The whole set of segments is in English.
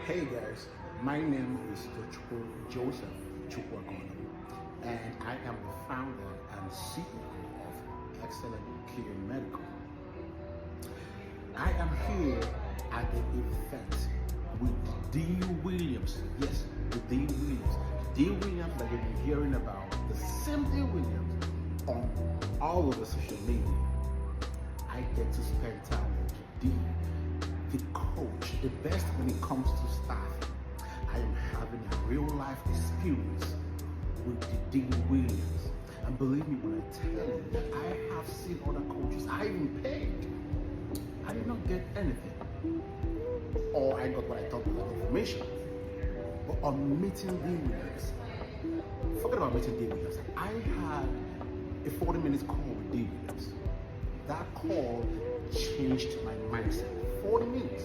Hey guys, my name is Dr. Joseph Chukwakono, and I am the founder and CEO of Excellent Care Medical. I am here at the event with D. Williams. Yes, with D. Williams. D. Williams that you've been hearing about, the same D. Williams on all over social media. I get to spend time with D, the coach, the best when it comes to staff. I am having a real life experience with the D. Williams. And believe me when I tell you that I have seen other coaches, I even paid. I did not get anything. Or I got what I thought was information. But on meeting D. Williams, forget about meeting D. Williams, I had a 40-minute call with D. Williams. That call changed my mindset. 40 minutes.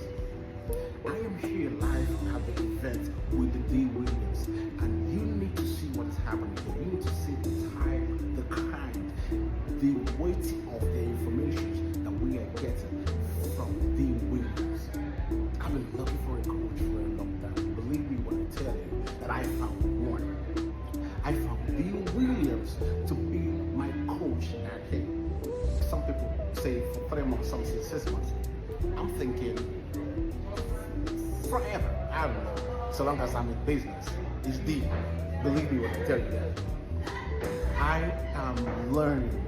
I am here live at the event with the D. Williams, and you need to see what is happening here. You need to see the type, the kind, the weight of the information that we are getting from D. Williams. I've been looking for a coach for a long time. Believe me when I tell you that I found one. I found D. Williams to be my coach at him. Some people say for 3 months, some say 6 months. I'm thinking forever. I don't know. So long as I'm in business, it's deep. Believe me when I tell you that. I am learning.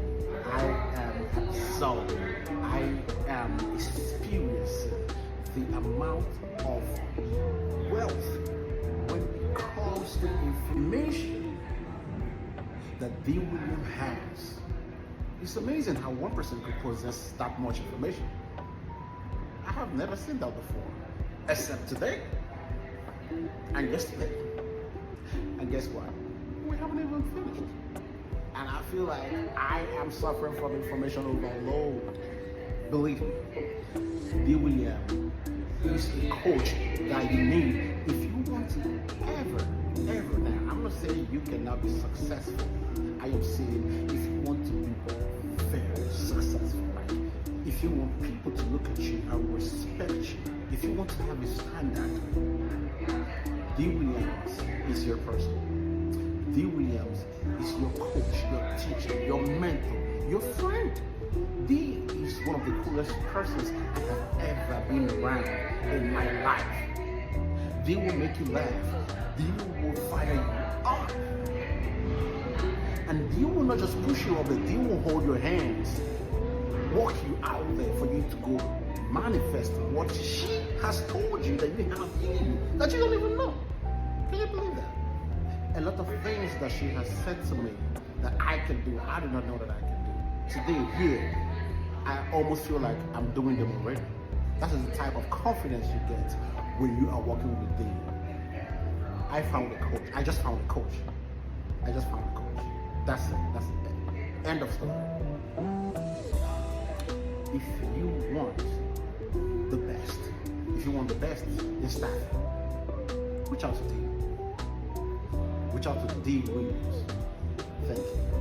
I am absorbing. I am experiencing the amount of wealth when it comes to information that D. William has. It's amazing how one person could possess that much information. I have never seen that before, except today and yesterday. And guess what? We haven't even finished. And I feel like I am suffering from information overload. Believe me, D. William is the coach that you need if you want to ever. Now, I'm not saying you cannot be successful. I am saying if you want to be very successful, right? If you want people to look at you and respect you, if you want to have a standard, D. Williams is your person. D. Williams is your coach, your teacher, your mentor, your friend. D is one of the coolest persons I have ever been around in my life. D will make you laugh. D will fire you up. And D will not just push you up, but D will hold your hands, walk you out there for you to go manifest what she has told you that you have in you, that you don't even know. Can you believe that? A lot of things that she has said to me that I can do, I do not know that I can do. Today, here, I almost feel like I'm doing them already. That is the type of confidence you get when you are working with D. I found a coach. I just found a coach. That's it. End of story. If you want the best in staff, reach out to D. Reach out to D. Williams. Thank you.